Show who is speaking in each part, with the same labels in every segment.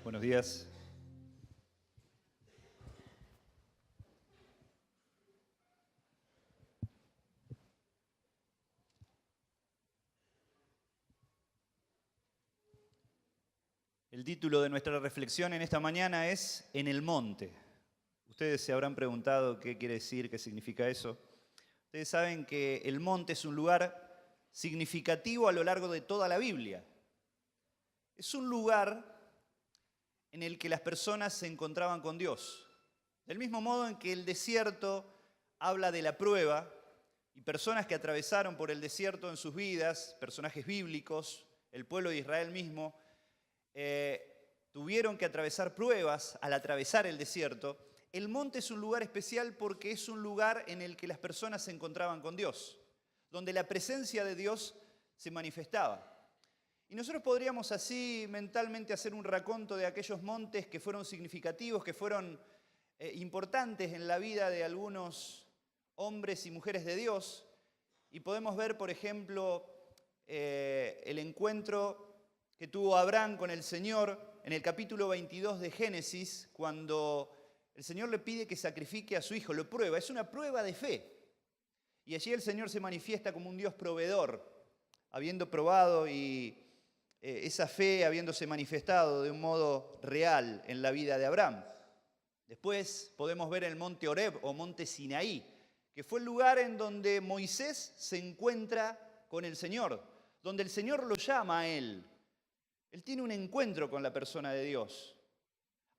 Speaker 1: Buenos días. El título de nuestra reflexión en esta mañana es En el monte. Ustedes se habrán preguntado qué quiere decir, qué significa eso. Ustedes saben que el monte es un lugar significativo a lo largo de toda la Biblia. Es un lugar en el que las personas se encontraban con Dios. Del mismo modo en que el desierto habla de la prueba y personas que atravesaron por el desierto en sus vidas, personajes bíblicos, el pueblo de Israel mismo, tuvieron que atravesar pruebas al atravesar el desierto. El monte es un lugar especial porque es un lugar en el que las personas se encontraban con Dios, donde la presencia de Dios se manifestaba. Y nosotros podríamos así mentalmente hacer un raconto de aquellos montes que fueron significativos, que fueron importantes en la vida de algunos hombres y mujeres de Dios. Y podemos ver, por ejemplo, el encuentro que tuvo Abraham con el Señor en el capítulo 22 de Génesis, cuando el Señor le pide que sacrifique a su hijo, lo prueba, es una prueba de fe. Y allí el Señor se manifiesta como un Dios proveedor, habiendo probado y esa fe habiéndose manifestado de un modo real en la vida de Abraham. Después podemos ver el monte Horeb o monte Sinaí, que fue el lugar en donde Moisés se encuentra con el Señor, donde el Señor lo llama a él. Él tiene un encuentro con la persona de Dios.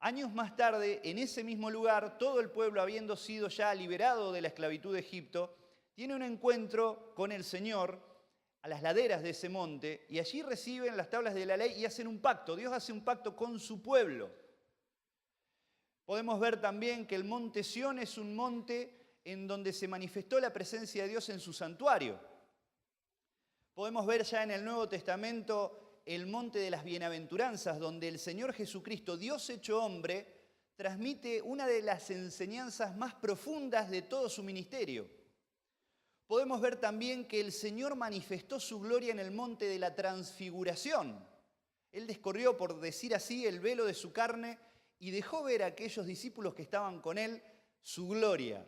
Speaker 1: Años más tarde, en ese mismo lugar, todo el pueblo, habiendo sido ya liberado de la esclavitud de Egipto, tiene un encuentro con el Señor a las laderas de ese monte, y allí reciben las tablas de la ley y hacen un pacto. Dios hace un pacto con su pueblo. Podemos ver también que el monte Sión es un monte en donde se manifestó la presencia de Dios en su santuario. Podemos ver ya en el Nuevo Testamento el monte de las bienaventuranzas, donde el Señor Jesucristo, Dios hecho hombre, transmite una de las enseñanzas más profundas de todo su ministerio. Podemos ver también que el Señor manifestó su gloria en el monte de la transfiguración. Él descorrió, por decir así, el velo de su carne y dejó ver a aquellos discípulos que estaban con él su gloria.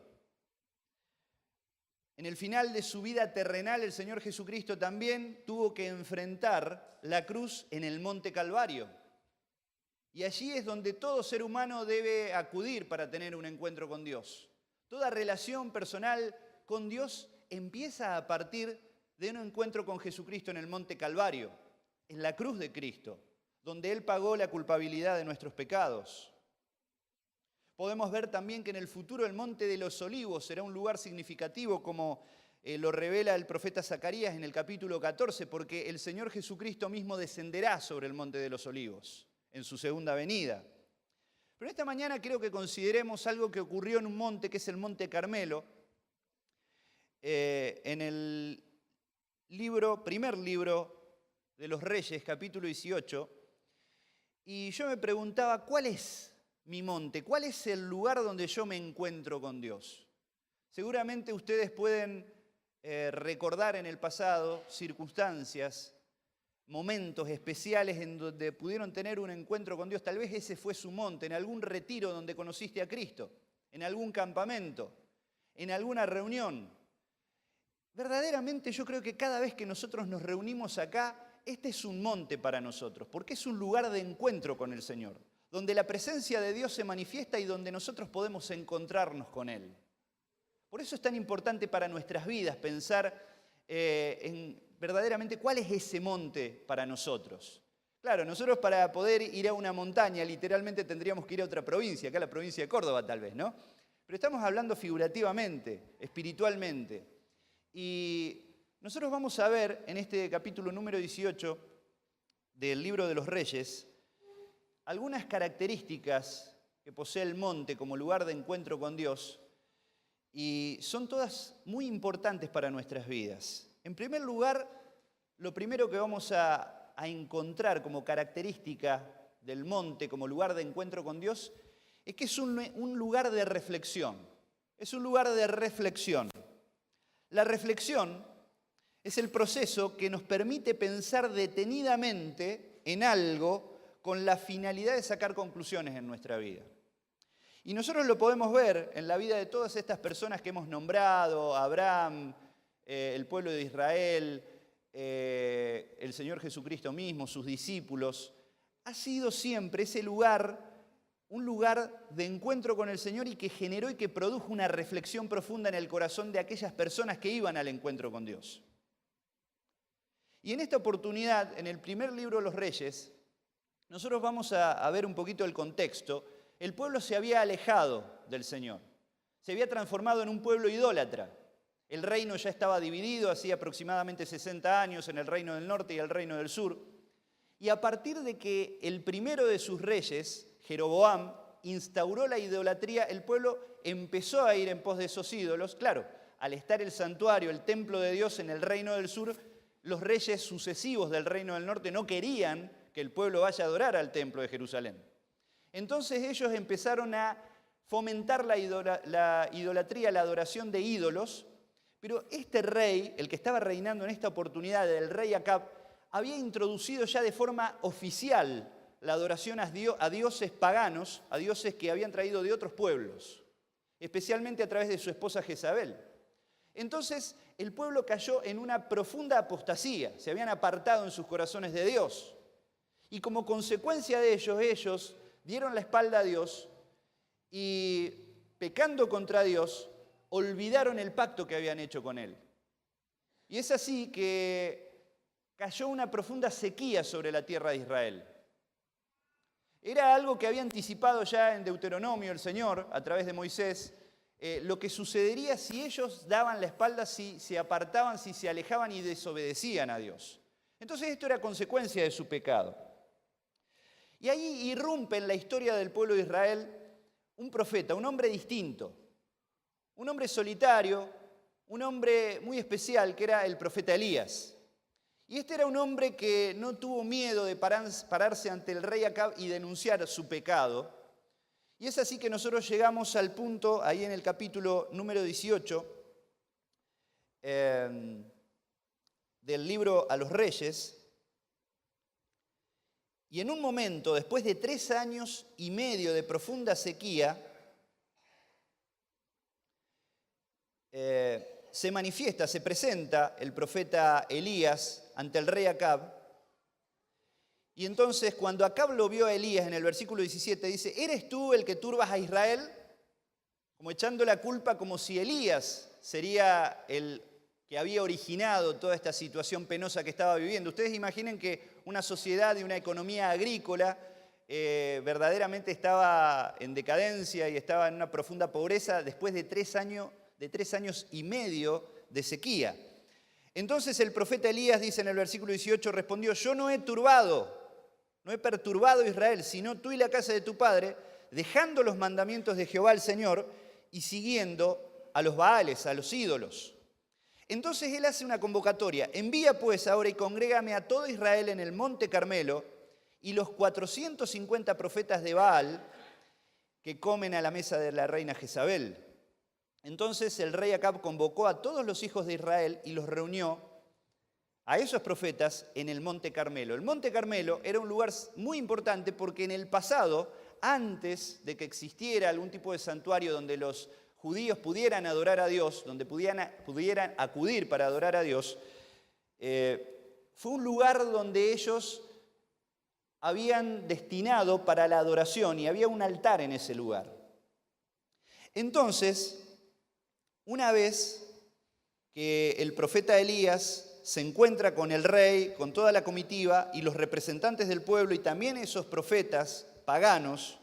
Speaker 1: En el final de su vida terrenal, el Señor Jesucristo también tuvo que enfrentar la cruz en el monte Calvario. Y allí es donde todo ser humano debe acudir para tener un encuentro con Dios. Toda relación personal con Dios empieza a partir de un encuentro con Jesucristo en el monte Calvario, en la cruz de Cristo, donde Él pagó la culpabilidad de nuestros pecados. Podemos ver también que en el futuro el monte de los Olivos será un lugar significativo, como lo revela el profeta Zacarías en el capítulo 14, porque el Señor Jesucristo mismo descenderá sobre el monte de los Olivos en su segunda venida. Pero esta mañana creo que consideremos algo que ocurrió en un monte, que es el monte Carmelo, en el primer libro de los Reyes, capítulo 18, y yo me preguntaba, ¿cuál es mi monte? ¿Cuál es el lugar donde yo me encuentro con Dios? Seguramente ustedes pueden recordar en el pasado circunstancias, momentos especiales en donde pudieron tener un encuentro con Dios. Tal vez ese fue su monte, en algún retiro donde conociste a Cristo, en algún campamento, en alguna reunión. Verdaderamente yo creo que cada vez que nosotros nos reunimos acá, este es un monte para nosotros, porque es un lugar de encuentro con el Señor, donde la presencia de Dios se manifiesta y donde nosotros podemos encontrarnos con Él. Por eso es tan importante para nuestras vidas pensar en verdaderamente cuál es ese monte para nosotros. Claro, nosotros para poder ir a una montaña literalmente tendríamos que ir a otra provincia, acá la provincia de Córdoba tal vez, ¿no? Pero estamos hablando figurativamente, espiritualmente. Y nosotros vamos a ver en este capítulo número 18 del libro de los Reyes algunas características que posee el monte como lugar de encuentro con Dios, y son todas muy importantes para nuestras vidas. En primer lugar, lo primero que vamos a encontrar como característica del monte como lugar de encuentro con Dios es que es un lugar de reflexión. Es un lugar de reflexión. La reflexión es el proceso que nos permite pensar detenidamente en algo con la finalidad de sacar conclusiones en nuestra vida. Y nosotros lo podemos ver en la vida de todas estas personas que hemos nombrado: Abraham, el pueblo de Israel, el Señor Jesucristo mismo, sus discípulos. Ha sido siempre ese lugar, un lugar de encuentro con el Señor y que generó y que produjo una reflexión profunda en el corazón de aquellas personas que iban al encuentro con Dios. Y en esta oportunidad, en el primer libro de los Reyes, nosotros vamos a ver un poquito el contexto. El pueblo se había alejado del Señor, se había transformado en un pueblo idólatra. El reino ya estaba dividido, hacía aproximadamente 60 años, en el reino del norte y el reino del sur. Y a partir de que el primero de sus reyes, Jeroboam, instauró la idolatría, el pueblo empezó a ir en pos de esos ídolos. Claro, al estar el santuario, el templo de Dios en el reino del sur, los reyes sucesivos del reino del norte no querían que el pueblo vaya a adorar al templo de Jerusalén. Entonces ellos empezaron a fomentar la idolatría, la adoración de ídolos, pero este rey, el que estaba reinando en esta oportunidad, el rey Acab, había introducido ya de forma oficial la adoración a dioses paganos, a dioses que habían traído de otros pueblos, especialmente a través de su esposa Jezabel. Entonces el pueblo cayó en una profunda apostasía, se habían apartado en sus corazones de Dios. Y como consecuencia de ellos dieron la espalda a Dios y, pecando contra Dios, olvidaron el pacto que habían hecho con Él. Y es así que cayó una profunda sequía sobre la tierra de Israel. Era algo que había anticipado ya en Deuteronomio el Señor, a través de Moisés, lo que sucedería si ellos daban la espalda, si se apartaban, si se alejaban y desobedecían a Dios. Entonces esto era consecuencia de su pecado. Y ahí irrumpe en la historia del pueblo de Israel un profeta, un hombre distinto, un hombre solitario, un hombre muy especial, que era el profeta Elías. Y este era un hombre que no tuvo miedo de pararse ante el rey Acab y denunciar su pecado. Y es así que nosotros llegamos al punto, ahí en el capítulo número 18, del libro a los Reyes. Y en un momento, después de 3 años y medio de profunda sequía, se manifiesta, se presenta el profeta Elías ante el rey Acab. Y entonces, cuando Acab lo vio a Elías, en el versículo 17, dice: ¿eres tú el que turbas a Israel? Como echando la culpa, como si Elías sería el que había originado toda esta situación penosa que estaba viviendo. Ustedes imaginen que una sociedad y una economía agrícola verdaderamente estaba en decadencia y estaba en una profunda pobreza después de 3 años y medio de sequía. Entonces el profeta Elías dice en el versículo 18, respondió: yo no he perturbado a Israel, sino tú y la casa de tu padre, dejando los mandamientos de Jehová el Señor y siguiendo a los Baales, a los ídolos. Entonces él hace una convocatoria: envía pues ahora y congrégame a todo Israel en el monte Carmelo, y los 450 profetas de Baal que comen a la mesa de la reina Jezabel. Entonces el rey Acab convocó a todos los hijos de Israel y los reunió a esos profetas en el monte Carmelo. El monte Carmelo era un lugar muy importante porque en el pasado, antes de que existiera algún tipo de santuario donde los judíos pudieran adorar a Dios, donde pudieran acudir para adorar a Dios, fue un lugar donde ellos habían destinado para la adoración y había un altar en ese lugar. Entonces, una vez que el profeta Elías se encuentra con el rey, con toda la comitiva y los representantes del pueblo y también esos profetas paganos,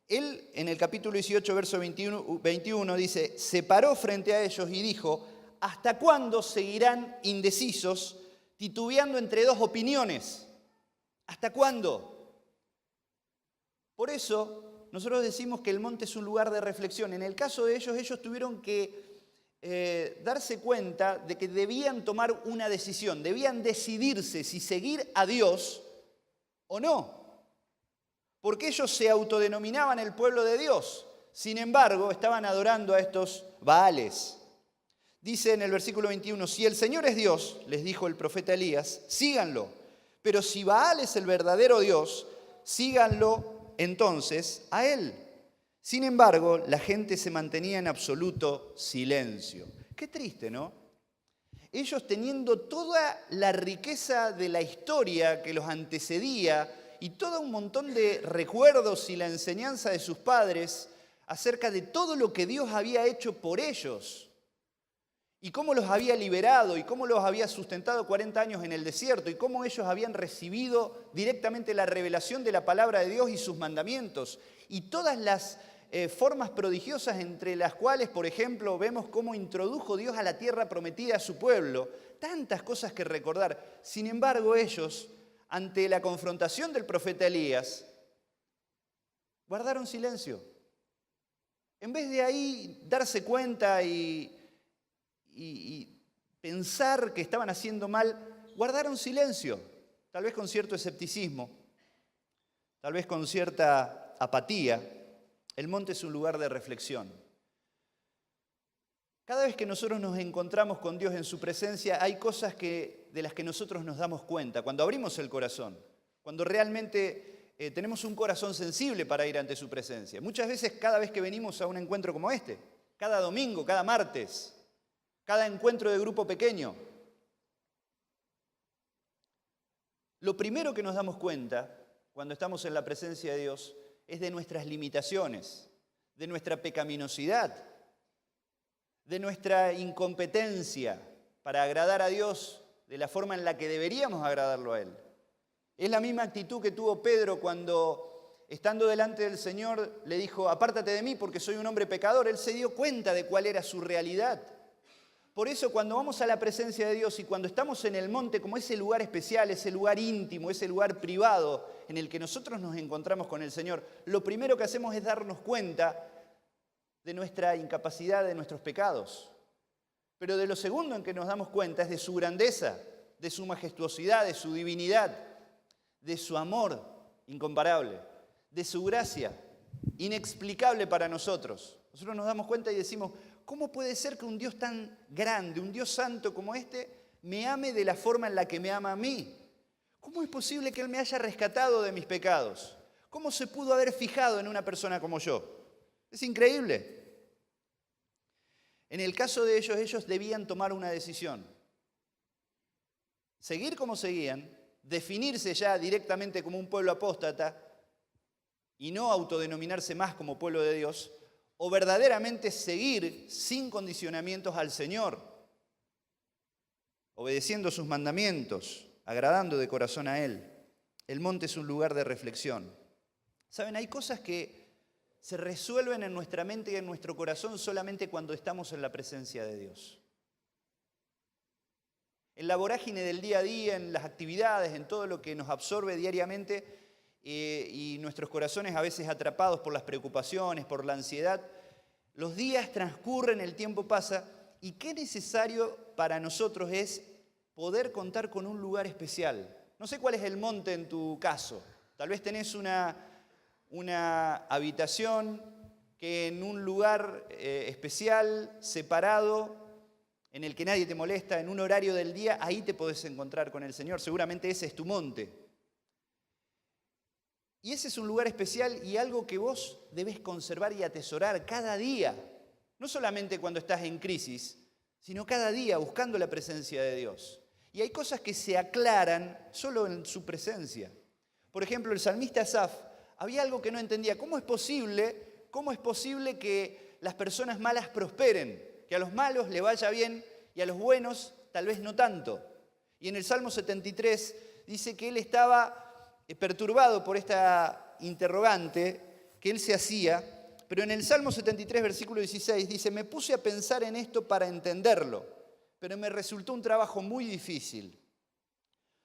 Speaker 1: él en el capítulo 18, verso 21 dice: se paró frente a ellos y dijo: ¿hasta cuándo seguirán indecisos, titubeando entre 2 opiniones? ¿Hasta cuándo? Por eso nosotros decimos que el monte es un lugar de reflexión. En el caso de ellos tuvieron que darse cuenta de que debían tomar una decisión, debían decidirse si seguir a Dios o no. Porque ellos se autodenominaban el pueblo de Dios. Sin embargo, estaban adorando a estos Baales. Dice en el versículo 21, si el Señor es Dios, les dijo el profeta Elías, síganlo. Pero si Baal es el verdadero Dios, síganlo entonces a él. Sin embargo, la gente se mantenía en absoluto silencio. Qué triste, ¿no? Ellos teniendo toda la riqueza de la historia que los antecedía y todo un montón de recuerdos y la enseñanza de sus padres acerca de todo lo que Dios había hecho por ellos y cómo los había liberado y cómo los había sustentado 40 años en el desierto y cómo ellos habían recibido directamente la revelación de la palabra de Dios y sus mandamientos y todas las formas prodigiosas entre las cuales, por ejemplo, vemos cómo introdujo Dios a la tierra prometida a su pueblo. Tantas cosas que recordar. Sin embargo, ellos, ante la confrontación del profeta Elías, guardaron silencio. En vez de ahí darse cuenta y pensar que estaban haciendo mal, guardaron silencio. Tal vez con cierto escepticismo, tal vez con cierta apatía. El monte es un lugar de reflexión. Cada vez que nosotros nos encontramos con Dios en su presencia, hay cosas de las que nosotros nos damos cuenta. Cuando abrimos el corazón, cuando realmente tenemos un corazón sensible para ir ante su presencia. Muchas veces, cada vez que venimos a un encuentro como este, cada domingo, cada martes, cada encuentro de grupo pequeño, lo primero que nos damos cuenta cuando estamos en la presencia de Dios es de nuestras limitaciones, de nuestra pecaminosidad, de nuestra incompetencia para agradar a Dios de la forma en la que deberíamos agradarlo a Él. Es la misma actitud que tuvo Pedro cuando, estando delante del Señor, le dijo: apártate de mí porque soy un hombre pecador. Él se dio cuenta de cuál era su realidad. Por eso, cuando vamos a la presencia de Dios y cuando estamos en el monte, como ese lugar especial, ese lugar íntimo, ese lugar privado en el que nosotros nos encontramos con el Señor, lo primero que hacemos es darnos cuenta de nuestra incapacidad, de nuestros pecados. Pero de lo segundo en que nos damos cuenta es de su grandeza, de su majestuosidad, de su divinidad, de su amor incomparable, de su gracia inexplicable para nosotros. Nosotros nos damos cuenta y decimos: ¿cómo puede ser que un Dios tan grande, un Dios santo como este, me ame de la forma en la que me ama a mí? ¿Cómo es posible que Él me haya rescatado de mis pecados? ¿Cómo se pudo haber fijado en una persona como yo? Es increíble. En el caso de ellos debían tomar una decisión. Seguir como seguían, definirse ya directamente como un pueblo apóstata y no autodenominarse más como pueblo de Dios, o verdaderamente seguir sin condicionamientos al Señor, obedeciendo sus mandamientos, agradando de corazón a Él. El monte es un lugar de reflexión. ¿Saben? Hay cosas que se resuelven en nuestra mente y en nuestro corazón solamente cuando estamos en la presencia de Dios. En la vorágine del día a día, en las actividades, en todo lo que nos absorbe diariamente, y nuestros corazones a veces atrapados por las preocupaciones, por la ansiedad, los días transcurren, el tiempo pasa, y qué necesario para nosotros es poder contar con un lugar especial. No sé cuál es el monte en tu caso. Tal vez tenés una habitación que en un lugar especial, separado, en el que nadie te molesta, en un horario del día, ahí te podés encontrar con el Señor. Seguramente ese es tu monte. Y ese es un lugar especial y algo que vos debés conservar y atesorar cada día. No solamente cuando estás en crisis, sino cada día buscando la presencia de Dios. Y hay cosas que se aclaran solo en su presencia. Por ejemplo, el salmista Asaf, había algo que no entendía. ¿Cómo es posible que las personas malas prosperen? Que a los malos le vaya bien y a los buenos tal vez no tanto. Y en el Salmo 73 dice que él estaba perturbado por esta interrogante que él se hacía, pero en el Salmo 73, versículo 16, dice: me puse a pensar en esto para entenderlo, pero me resultó un trabajo muy difícil.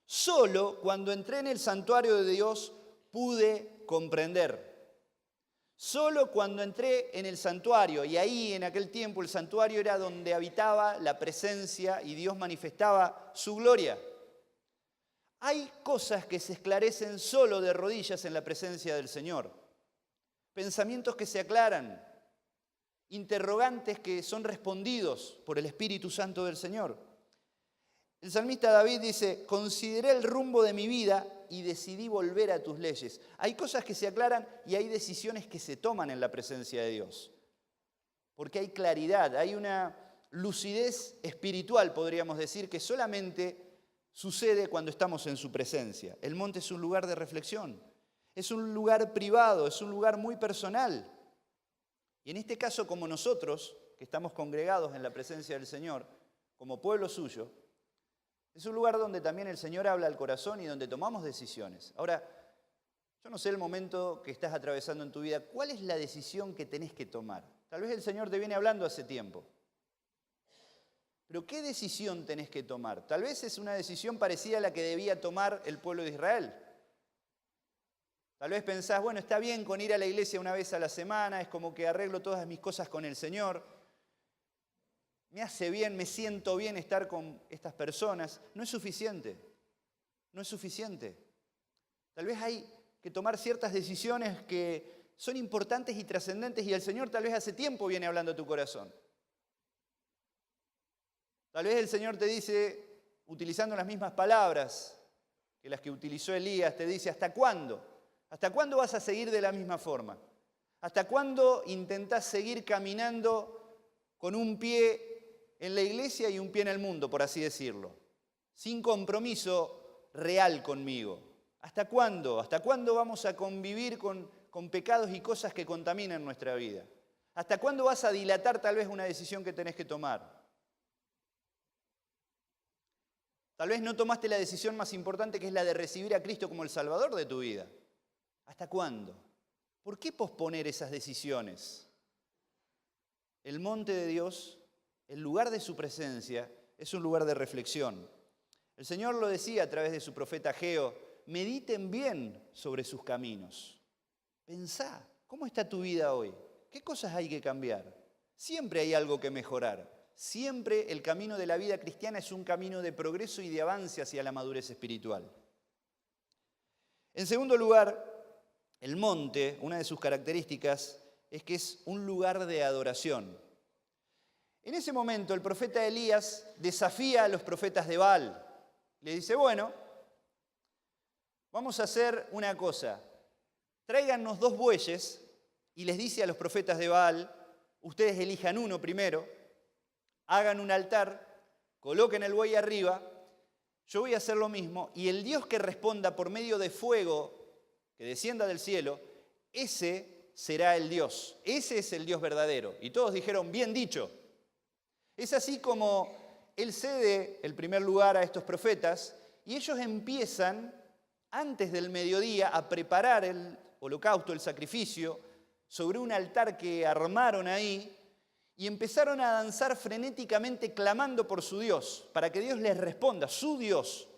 Speaker 1: Solo cuando entré en el santuario de Dios pude comprender. Solo cuando entré en el santuario, y ahí en aquel tiempo el santuario era donde habitaba la presencia y Dios manifestaba su gloria. Hay cosas que se esclarecen solo de rodillas en la presencia del Señor. Pensamientos que se aclaran, interrogantes que son respondidos por el Espíritu Santo del Señor. El salmista David dice, consideré el rumbo de mi vida y decidí volver a tus leyes. Hay cosas que se aclaran y hay decisiones que se toman en la presencia de Dios. Porque hay claridad, hay una lucidez espiritual, podríamos decir, que solamente sucede cuando estamos en su presencia. El monte es un lugar de reflexión, es un lugar privado, es un lugar muy personal. Y en este caso, como nosotros, que estamos congregados en la presencia del Señor, como pueblo suyo, es un lugar donde también el Señor habla al corazón y donde tomamos decisiones. Ahora, yo no sé el momento que estás atravesando en tu vida, ¿cuál es la decisión que tenés que tomar? Tal vez el Señor te viene hablando hace tiempo. Pero ¿qué decisión tenés que tomar? Tal vez es una decisión parecida a la que debía tomar el pueblo de Israel. Tal vez pensás, bueno, está bien con ir a la iglesia una vez a la semana, es como que arreglo todas mis cosas con el Señor. Me hace bien, me siento bien estar con estas personas. No es suficiente, no es suficiente. Tal vez hay que tomar ciertas decisiones que son importantes y trascendentes y el Señor tal vez hace tiempo viene hablando a tu corazón. Tal vez el Señor te dice, utilizando las mismas palabras que las que utilizó Elías, te dice, ¿hasta cuándo? ¿Hasta cuándo vas a seguir de la misma forma? ¿Hasta cuándo intentás seguir caminando con un pie en la iglesia y un pie en el mundo, por así decirlo? Sin compromiso real conmigo. ¿Hasta cuándo? ¿Hasta cuándo vamos a convivir con pecados y cosas que contaminan nuestra vida? ¿Hasta cuándo vas a dilatar tal vez una decisión que tenés que tomar? Tal vez no tomaste la decisión más importante, que es la de recibir a Cristo como el Salvador de tu vida. ¿Hasta cuándo? ¿Por qué posponer esas decisiones? El monte de Dios, el lugar de su presencia, es un lugar de reflexión. El Señor lo decía a través de su profeta Ageo, mediten bien sobre sus caminos. Pensá, ¿cómo está tu vida hoy? ¿Qué cosas hay que cambiar? Siempre hay algo que mejorar. Siempre el camino de la vida cristiana es un camino de progreso y de avance hacia la madurez espiritual. En segundo lugar, el monte, una de sus características, es que es un lugar de adoración. En ese momento el profeta Elías desafía a los profetas de Baal. Le dice, bueno, vamos a hacer una cosa. Tráiganos 2 bueyes y les dice a los profetas de Baal, ustedes elijan uno primero, hagan un altar, coloquen el buey arriba, yo voy a hacer lo mismo y el Dios que responda por medio de fuego que descienda del cielo, ese será el Dios, ese es el Dios verdadero. Y todos dijeron, bien dicho. Es así como él cede el primer lugar a estos profetas y ellos empiezan antes del mediodía a preparar el holocausto, el sacrificio, sobre un altar que armaron ahí y empezaron a danzar frenéticamente clamando por su Dios, para que Dios les responda, su Dios,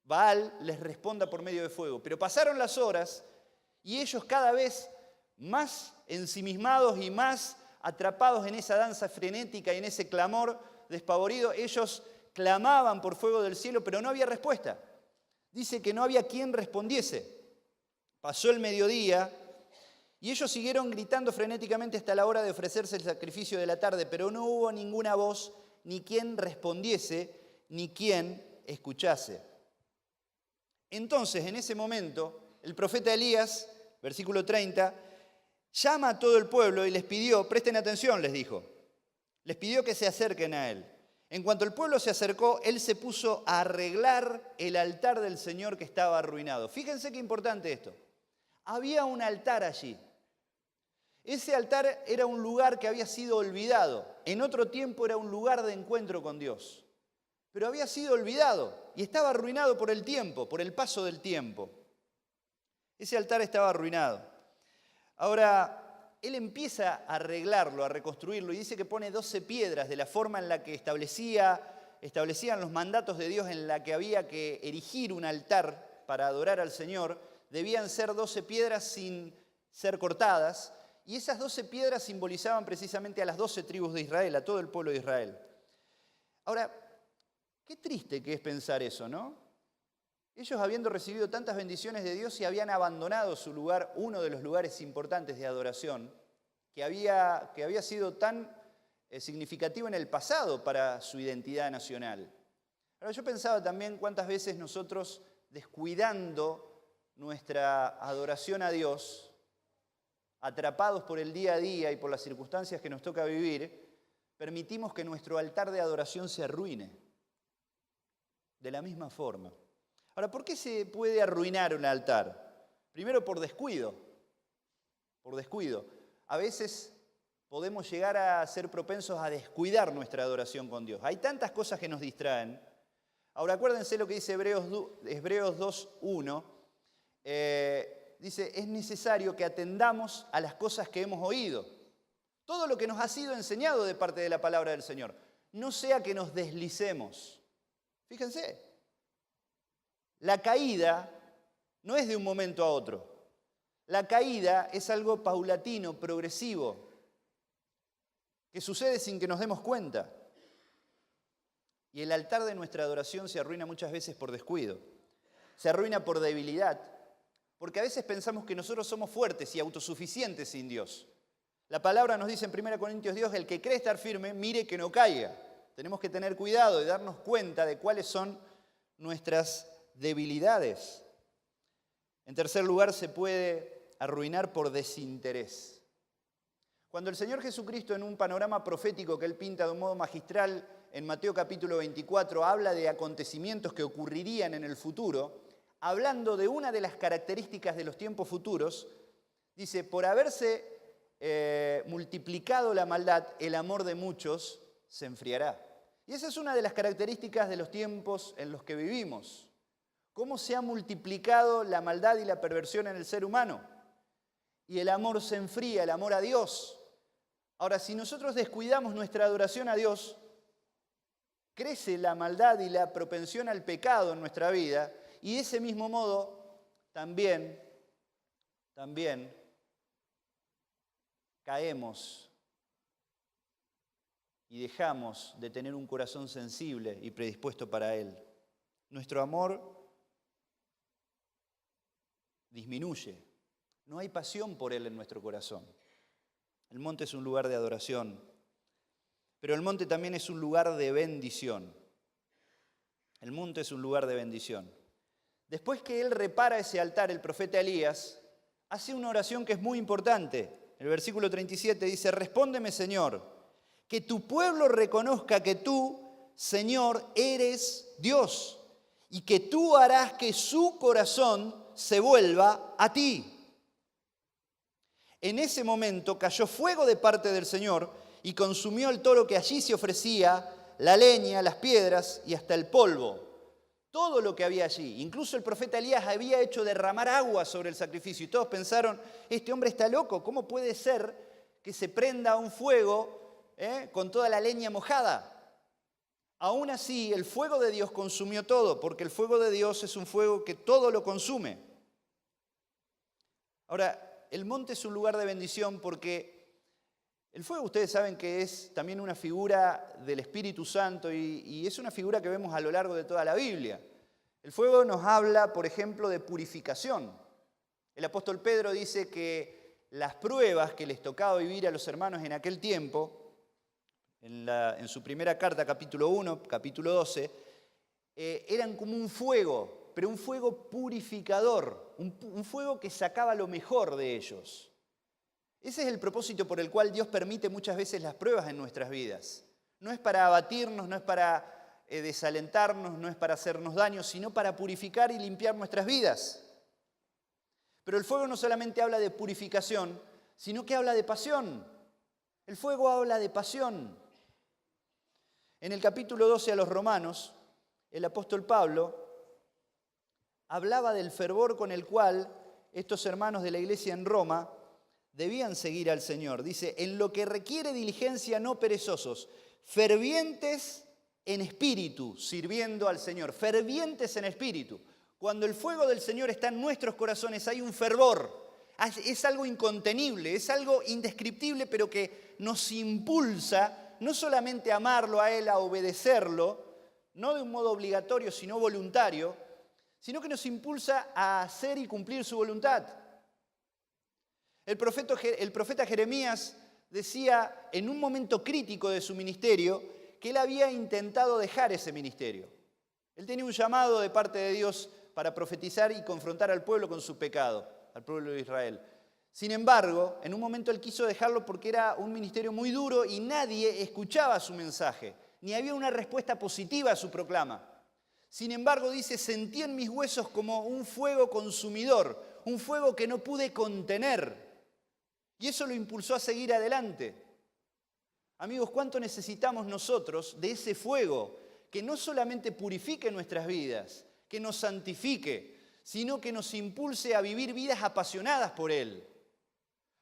Speaker 1: Baal, les responda por medio de fuego. Pero pasaron las horas y ellos cada vez más ensimismados y más atrapados en esa danza frenética y en ese clamor despavorido, ellos clamaban por fuego del cielo, pero no había respuesta. Dice que no había quien respondiese. Pasó el mediodía y ellos siguieron gritando frenéticamente hasta la hora de ofrecerse el sacrificio de la tarde, pero no hubo ninguna voz, ni quien respondiese, ni quien escuchase. Entonces, en ese momento, el profeta Elías, versículo 30, llama a todo el pueblo y les pidió, presten atención, les dijo, les pidió que se acerquen a él. En cuanto el pueblo se acercó, él se puso a arreglar el altar del Señor que estaba arruinado. Fíjense qué importante esto. Había un altar allí. Ese altar era un lugar que había sido olvidado. En otro tiempo era un lugar de encuentro con Dios. Pero había sido olvidado y estaba arruinado por el tiempo, por el paso del tiempo. Ese altar estaba arruinado. Ahora, él empieza a arreglarlo, a reconstruirlo y dice que pone 12 piedras de la forma en la que establecían los mandatos de Dios, en la que había que erigir un altar para adorar al Señor. Debían ser 12 piedras sin ser cortadas. Y esas 12 piedras simbolizaban precisamente a las 12 tribus de Israel, a todo el pueblo de Israel. Ahora, qué triste que es pensar eso, ¿no? Ellos, habiendo recibido tantas bendiciones de Dios y habían abandonado su lugar, uno de los lugares importantes de adoración, que había sido tan significativo en el pasado para su identidad nacional. Ahora yo pensaba también cuántas veces nosotros, descuidando nuestra adoración a Dios, atrapados por el día a día y por las circunstancias que nos toca vivir, permitimos que nuestro altar de adoración se arruine. De la misma forma. Ahora, ¿por qué se puede arruinar un altar? Primero por descuido. Por descuido. A veces podemos llegar a ser propensos a descuidar nuestra adoración con Dios. Hay tantas cosas que nos distraen. Ahora, acuérdense lo que dice Hebreos 2:1. Dice, es necesario que atendamos a las cosas que hemos oído. Todo lo que nos ha sido enseñado de parte de la palabra del Señor. No sea que nos deslicemos. Fíjense, la caída no es de un momento a otro. La caída es algo paulatino, progresivo, que sucede sin que nos demos cuenta. Y el altar de nuestra adoración se arruina muchas veces por descuido. Se arruina por debilidad, porque a veces pensamos que nosotros somos fuertes y autosuficientes sin Dios. La palabra nos dice en 1 Corintios 2, el que cree estar firme, mire que no caiga. Tenemos que tener cuidado de darnos cuenta de cuáles son nuestras debilidades. En tercer lugar, se puede arruinar por desinterés. Cuando el Señor Jesucristo, en un panorama profético que Él pinta de un modo magistral en Mateo capítulo 24, habla de acontecimientos que ocurrirían en el futuro, hablando de una de las características de los tiempos futuros, dice, por haberse multiplicado la maldad, el amor de muchos se enfriará. Y esa es una de las características de los tiempos en los que vivimos. Cómo se ha multiplicado la maldad y la perversión en el ser humano. Y el amor se enfría, el amor a Dios. Ahora, si nosotros descuidamos nuestra adoración a Dios, crece la maldad y la propensión al pecado en nuestra vida. Y de ese mismo modo, también caemos y dejamos de tener un corazón sensible y predispuesto para Él. Nuestro amor disminuye. No hay pasión por Él en nuestro corazón. El monte es un lugar de adoración, pero el monte también es un lugar de bendición. El monte es un lugar de bendición. Después que Él repara ese altar, el profeta Elías hace una oración que es muy importante. El versículo 37 dice, respóndeme, Señor, que tu pueblo reconozca que tú, Señor, eres Dios y que tú harás que su corazón se vuelva a ti. En ese momento cayó fuego de parte del Señor y consumió el toro que allí se ofrecía, la leña, las piedras y hasta el polvo. Todo lo que había allí. Incluso el profeta Elías había hecho derramar agua sobre el sacrificio y todos pensaron, este hombre está loco, ¿cómo puede ser que se prenda un fuego con toda la leña mojada? Aún así, el fuego de Dios consumió todo, porque el fuego de Dios es un fuego que todo lo consume. Ahora, el monte es un lugar de bendición porque el fuego, ustedes saben que es también una figura del Espíritu Santo y es una figura que vemos a lo largo de toda la Biblia. El fuego nos habla, por ejemplo, de purificación. El apóstol Pedro dice que las pruebas que les tocaba vivir a los hermanos en aquel tiempo, en su primera carta, capítulo 1, capítulo 12, eran como un fuego, pero un fuego purificador, un fuego que sacaba lo mejor de ellos. Ese es el propósito por el cual Dios permite muchas veces las pruebas en nuestras vidas. No es para abatirnos, no es para desalentarnos, no es para hacernos daño, sino para purificar y limpiar nuestras vidas. Pero el fuego no solamente habla de purificación, sino que habla de pasión. El fuego habla de pasión. En el capítulo 12 a los Romanos, el apóstol Pablo hablaba del fervor con el cual estos hermanos de la iglesia en Roma debían seguir al Señor. Dice, en lo que requiere diligencia no perezosos, fervientes en espíritu, sirviendo al Señor. Fervientes en espíritu. Cuando el fuego del Señor está en nuestros corazones hay un fervor. Es algo incontenible, es algo indescriptible, pero que nos impulsa no solamente a amarlo a Él, a obedecerlo, no de un modo obligatorio, sino voluntario, sino que nos impulsa a hacer y cumplir su voluntad. El profeta Jeremías decía en un momento crítico de su ministerio que él había intentado dejar ese ministerio. Él tenía un llamado de parte de Dios para profetizar y confrontar al pueblo con su pecado, al pueblo de Israel. Sin embargo, en un momento él quiso dejarlo porque era un ministerio muy duro y nadie escuchaba su mensaje, ni había una respuesta positiva a su proclama. Sin embargo, dice, sentí en mis huesos como un fuego consumidor, un fuego que no pude contener. Y eso lo impulsó a seguir adelante. Amigos, ¿cuánto necesitamos nosotros de ese fuego que no solamente purifique nuestras vidas, que nos santifique, sino que nos impulse a vivir vidas apasionadas por Él?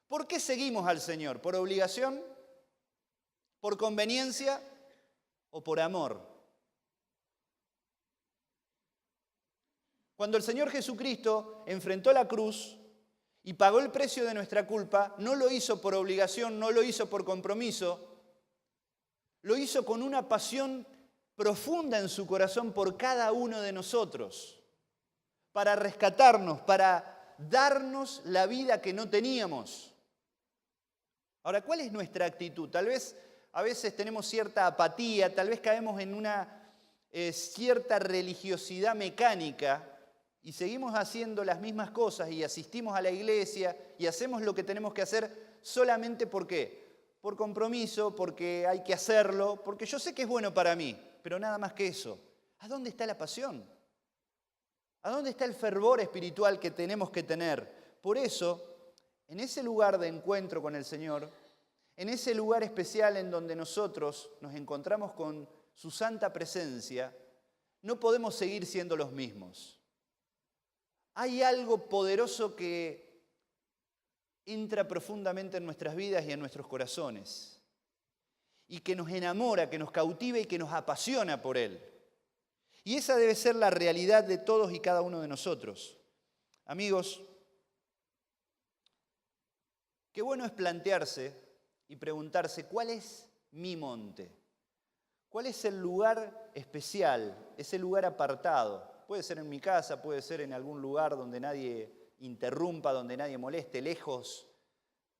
Speaker 1: ¿Por qué seguimos al Señor? ¿Por obligación? ¿Por conveniencia? ¿O por amor? Cuando el Señor Jesucristo enfrentó la cruz y pagó el precio de nuestra culpa, no lo hizo por obligación, no lo hizo por compromiso, lo hizo con una pasión profunda en su corazón por cada uno de nosotros, para rescatarnos, para darnos la vida que no teníamos. Ahora, ¿cuál es nuestra actitud? Tal vez a veces tenemos cierta apatía, tal vez caemos en una cierta religiosidad mecánica y seguimos haciendo las mismas cosas y asistimos a la iglesia y hacemos lo que tenemos que hacer solamente ¿por qué? Por compromiso, porque hay que hacerlo, porque yo sé que es bueno para mí, pero nada más que eso. ¿A dónde está la pasión? ¿A dónde está el fervor espiritual que tenemos que tener? Por eso, en ese lugar de encuentro con el Señor, en ese lugar especial en donde nosotros nos encontramos con su santa presencia, no podemos seguir siendo los mismos. Hay algo poderoso que entra profundamente en nuestras vidas y en nuestros corazones y que nos enamora, que nos cautiva y que nos apasiona por Él. Y esa debe ser la realidad de todos y cada uno de nosotros. Amigos, qué bueno es plantearse y preguntarse, ¿cuál es mi monte? ¿Cuál es el lugar especial, ese lugar apartado? Puede ser en mi casa, puede ser en algún lugar donde nadie interrumpa, donde nadie moleste, lejos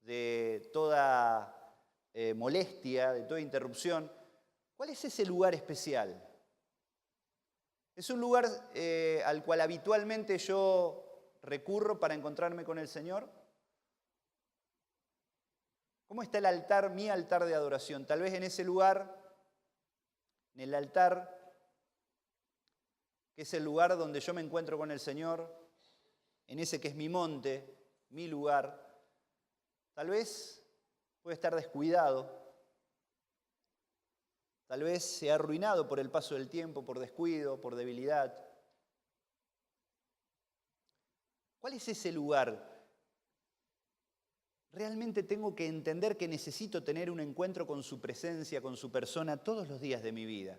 Speaker 1: de toda molestia, de toda interrupción. ¿Cuál es ese lugar especial? Es un lugar al cual habitualmente yo recurro para encontrarme con el Señor. ¿Cómo está el altar, mi altar de adoración? Tal vez en ese lugar, en el altar, que es el lugar donde yo me encuentro con el Señor, en ese que es mi monte, mi lugar, tal vez puede estar descuidado, tal vez se ha arruinado por el paso del tiempo, por descuido, por debilidad. ¿Cuál es ese lugar? Realmente tengo que entender que necesito tener un encuentro con su presencia, con su persona todos los días de mi vida.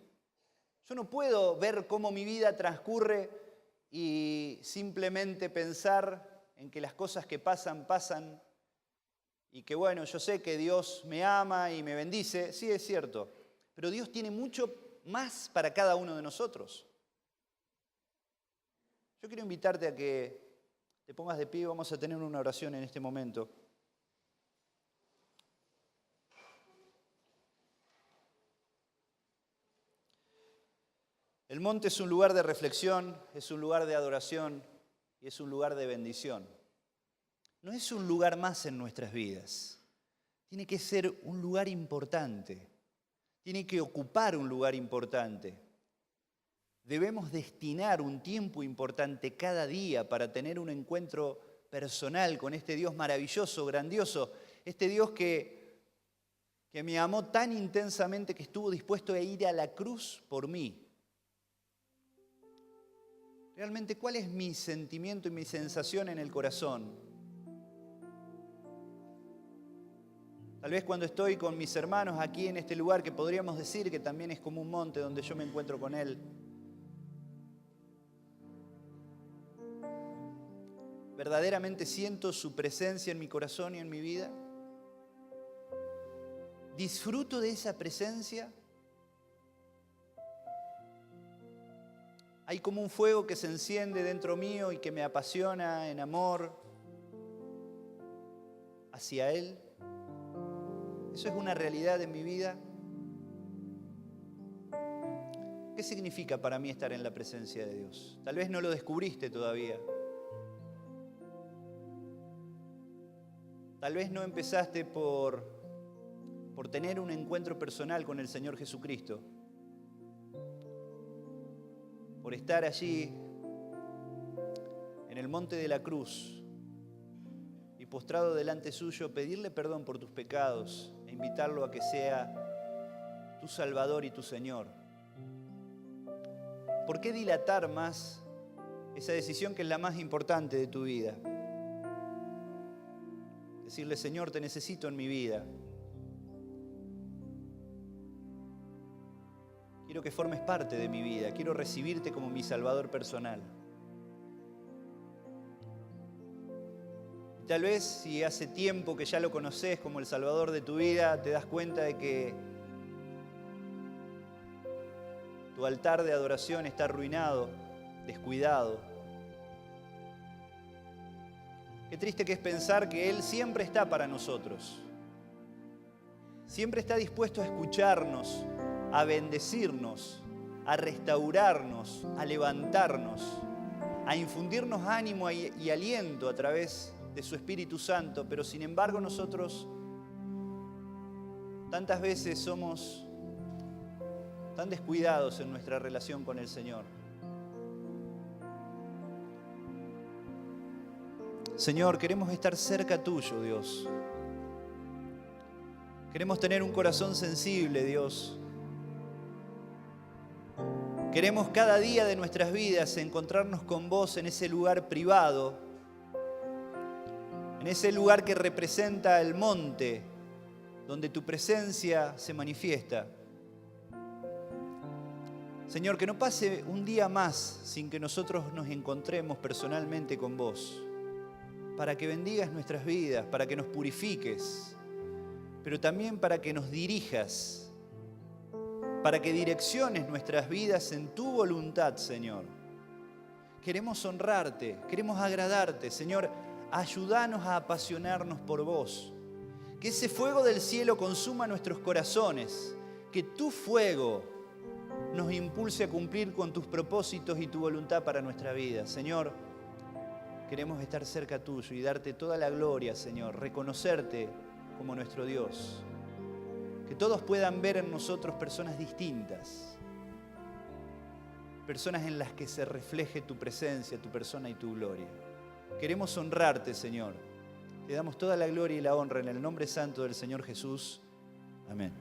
Speaker 1: Yo no puedo ver cómo mi vida transcurre y simplemente pensar en que las cosas que pasan, pasan y que bueno, yo sé que Dios me ama y me bendice. Sí, es cierto, pero Dios tiene mucho más para cada uno de nosotros. Yo quiero invitarte a que te pongas de pie, vamos a tener una oración en este momento. El monte es un lugar de reflexión, es un lugar de adoración y es un lugar de bendición. No es un lugar más en nuestras vidas. Tiene que ser un lugar importante. Tiene que ocupar un lugar importante. Debemos destinar un tiempo importante cada día para tener un encuentro personal con este Dios maravilloso, grandioso, este Dios que me amó tan intensamente que estuvo dispuesto a ir a la cruz por mí. Realmente, ¿cuál es mi sentimiento y mi sensación en el corazón? Tal vez cuando estoy con mis hermanos aquí en este lugar, que podríamos decir que también es como un monte donde yo me encuentro con Él. ¿Verdaderamente siento su presencia en mi corazón y en mi vida? ¿Disfruto de esa presencia? Hay como un fuego que se enciende dentro mío y que me apasiona en amor hacia Él. ¿Eso es una realidad en mi vida? ¿qué significa para mí estar en la presencia de Dios? Tal vez no lo descubriste todavía. Tal vez no empezaste por tener un encuentro personal con el Señor Jesucristo. Por estar allí en el monte de la cruz y postrado delante suyo, pedirle perdón por tus pecados e invitarlo a que sea tu Salvador y tu Señor. ¿Por qué dilatar más esa decisión que es la más importante de tu vida? Decirle, Señor, te necesito en mi vida. Quiero que formes parte de mi vida. Quiero recibirte como mi Salvador personal. Y tal vez si hace tiempo que ya lo conoces como el Salvador de tu vida, te das cuenta de que tu altar de adoración está arruinado, descuidado. Qué triste que es pensar que Él siempre está para nosotros. Siempre está dispuesto a escucharnos, a bendecirnos, a restaurarnos, a levantarnos, a infundirnos ánimo y aliento a través de su Espíritu Santo, pero sin embargo nosotros tantas veces somos tan descuidados en nuestra relación con el Señor. Señor, queremos estar cerca tuyo, Dios. Queremos tener un corazón sensible, Dios. Queremos cada día de nuestras vidas encontrarnos con vos en ese lugar privado, en ese lugar que representa el monte, donde tu presencia se manifiesta. Señor, que no pase un día más sin que nosotros nos encontremos personalmente con vos, para que bendigas nuestras vidas, para que nos purifiques, pero también para que nos dirijas, para que direcciones nuestras vidas en tu voluntad, Señor. Queremos honrarte, queremos agradarte, Señor. Ayúdanos a apasionarnos por vos. Que ese fuego del cielo consuma nuestros corazones. Que tu fuego nos impulse a cumplir con tus propósitos y tu voluntad para nuestra vida. Señor, queremos estar cerca tuyo y darte toda la gloria, Señor. Reconocerte como nuestro Dios. Que todos puedan ver en nosotros personas distintas, personas en las que se refleje tu presencia, tu persona y tu gloria. Queremos honrarte, Señor. Te damos toda la gloria y la honra en el nombre santo del Señor Jesús. Amén.